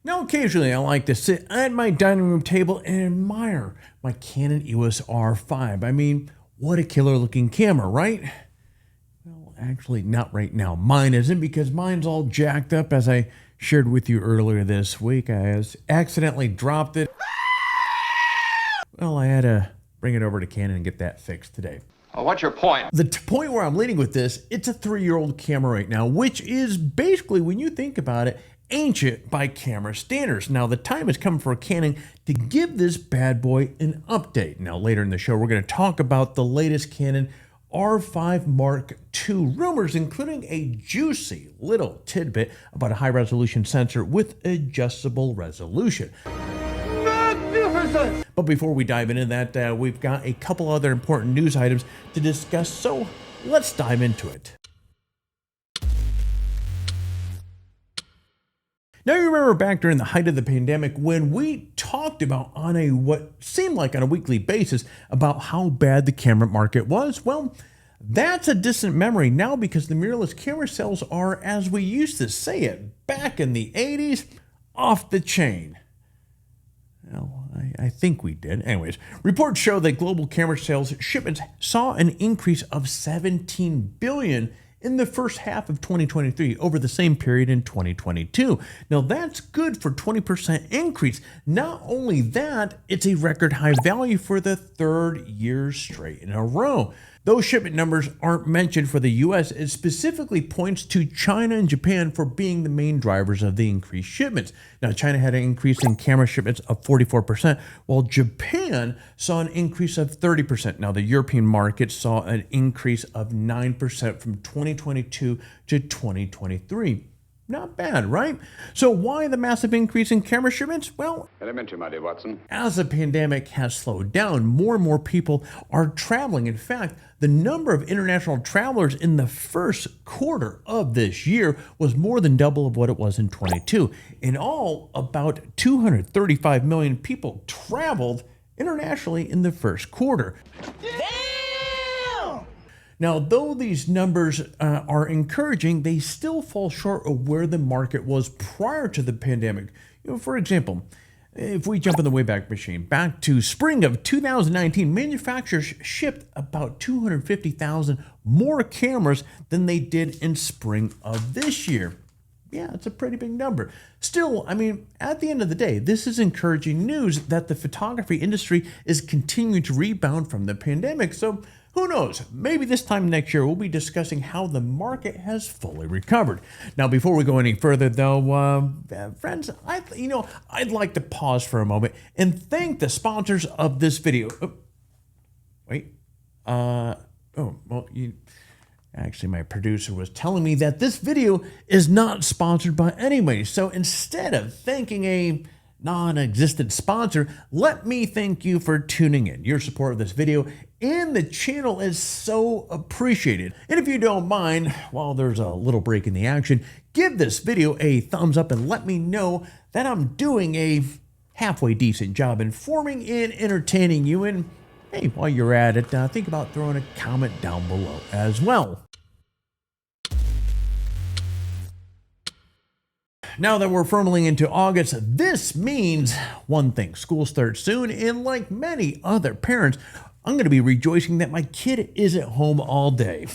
Now, occasionally I like to sit at my dining room table and admire my Canon EOS R5. I mean, what a killer looking camera, right? Well, actually, not right now. Mine isn't, because mine's all jacked up. As I shared with you earlier this week, I accidentally dropped it. Well, I had to bring it over to Canon and get that fixed today. Well, what's your point? The point where I'm leading with this, it's a 3-year-old camera right now, which is basically, when you think about it, ancient by camera standards. Now, the time has come for Canon to give this bad boy an update. Now, later in the show, we're going to talk about the latest Canon R5 Mark II rumors, including a juicy little tidbit about a high-resolution sensor with adjustable resolution. Magnificent! But before we dive into that, we've got a couple other important news items to discuss, so let's dive into it. Now, you remember back during the height of the pandemic when we talked about on what seemed like on a weekly basis about how bad the camera market was? Well, that's a distant memory now, because the mirrorless camera sales are, as we used to say it back in the 80s, off the chain. Well, I think we did. Anyways, reports show that global camera sales shipments saw an increase of 17 billion in the first half of 2023 over the same period in 2022. Now, that's good for 20% increase. Not only that, it's a record high value for the 3rd year straight in a row. Those shipment numbers aren't mentioned for the US. It specifically points to China and Japan for being the main drivers of the increased shipments. Now, China had an increase in camera shipments of 44%, while Japan saw an increase of 30%. Now, the European market saw an increase of 9% from 2022 to 2023. Not bad, right? So why the massive increase in camera shipments? Well, Elementary, my dear Watson. as the pandemic has slowed down, more and more people are traveling. In fact, the number of international travelers in the first quarter of this year was more than double of what it was in 22. In all, about 235 million people traveled internationally in the first quarter. Now, though these numbers are encouraging, they still fall short of where the market was prior to the pandemic. For example, if we jump in the Wayback Machine, back to spring of 2019, manufacturers shipped about 250,000 more cameras than they did in spring of this year. Yeah, it's a pretty big number. Still, I mean, at the end of the day, this is encouraging news that the photography industry is continuing to rebound from the pandemic. So, who knows? Maybe this time next year we'll be discussing how the market has fully recovered. Now, before we go any further, though, friends, I'd like to pause for a moment and thank the sponsors of this video. Actually, my producer was telling me that this video is not sponsored by anybody. So instead of thanking a non-existent sponsor, let me thank you for tuning in. Your support of this video and the channel is so appreciated. And if you don't mind, while there's a little break in the action, give this video a thumbs up and let me know that I'm doing a halfway decent job informing and entertaining you. And hey, while you're at it, think about throwing a comment down below as well. Now that we're firmly into August, this means one thing: school starts soon, and like many other parents, I'm going to be rejoicing that my kid is at home all day.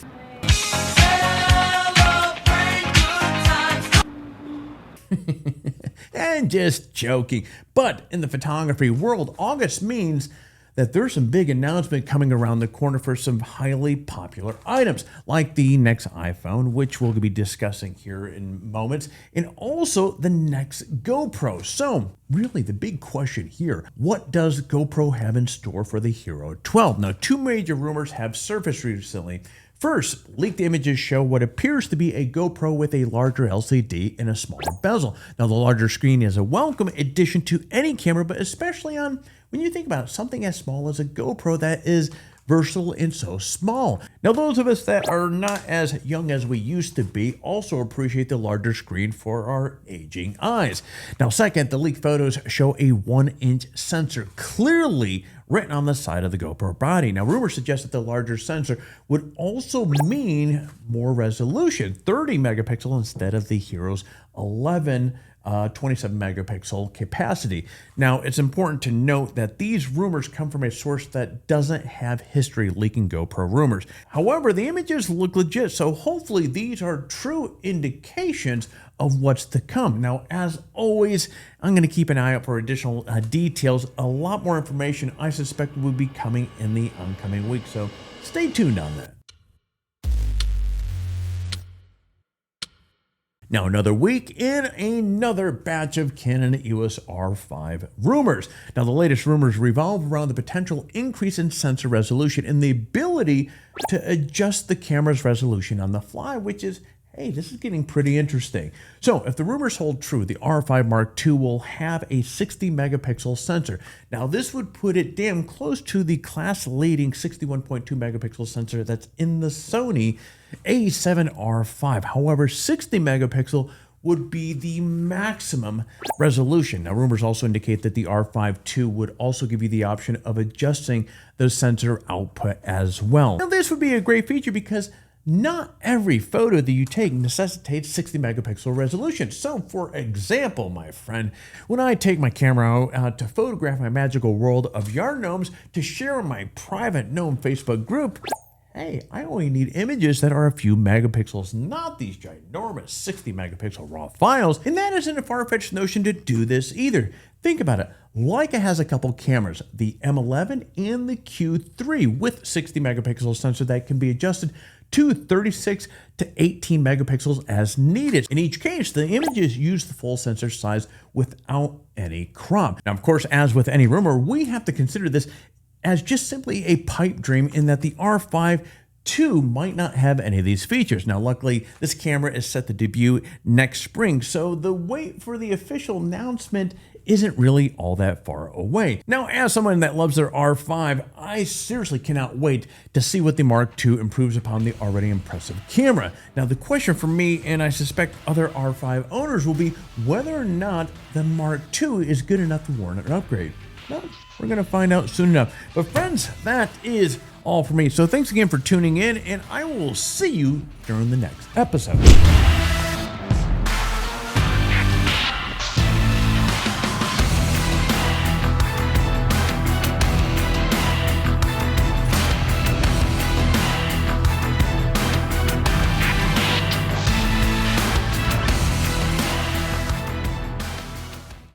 And just joking. But in the photography world, August means that there's some big announcement coming around the corner for some highly popular items, like the next iPhone, which we'll be discussing here in moments, and also the next GoPro. So really the big question here, what does GoPro have in store for the Hero 12? Now, 2 major rumors have surfaced recently. First, leaked images show what appears to be a GoPro with a larger LCD and a smaller bezel. Now, the larger screen is a welcome addition to any camera, but especially on, when you think about it, something as small as a GoPro that is versatile and so small. Now, those of us that are not as young as we used to be also appreciate the larger screen for our aging eyes. Now, second, the leaked photos show a 1-inch sensor clearly written on the side of the GoPro body. Now, rumors suggest that the larger sensor would also mean more resolution, 30 megapixel instead of the Hero's 11 27 megapixel capacity. Now, it's important to note that these rumors come from a source that doesn't have history leaking GoPro rumors. However, the images look legit, so hopefully these are true indications of what's to come. Now, as always, I'm going to keep an eye out for additional details. A lot more information I suspect will be coming in the oncoming week, so stay tuned on that. Now, another week in another batch of Canon EOS R5 rumors. Now, the latest rumors revolve around the potential increase in sensor resolution and the ability to adjust the camera's resolution on the fly, which is, hey, this is getting pretty interesting. So if the rumors hold true, the R5 Mark II will have a 60 megapixel sensor. Now, this would put it damn close to the class-leading 61.2 megapixel sensor that's in the Sony A7R5. However, 60 megapixel would be the maximum resolution. Now, rumors also indicate that the R5 II would also give you the option of adjusting the sensor output as well. Now, this would be a great feature because not every photo that you take necessitates 60 megapixel resolution. So, for example, my friend, when I take my camera out to photograph my magical world of yarn gnomes to share in my private gnome Facebook group, hey, I only need images that are a few megapixels, not these ginormous 60 megapixel raw files. And that isn't a far-fetched notion to do this either. Think about it. Leica has a couple cameras, the M11 and the Q3 with 60 megapixel sensor that can be adjusted to 36 to 18 megapixels as needed. In each case, the images use the full sensor size without any crop. Now, of course, as with any rumor, we have to consider this as just simply a pipe dream in that the R5 II might not have any of these features. Now, luckily, this camera is set to debut next spring, so the wait for the official announcement isn't really all that far away. Now, as someone that loves their R5, I seriously cannot wait to see what the Mark II improves upon the already impressive camera. Now, the question for me, and I suspect other R5 owners, will be whether or not the Mark II is good enough to warrant an upgrade. Well, we're going to find out soon enough. But friends, that is all for me. So thanks again for tuning in, and I will see you during the next episode.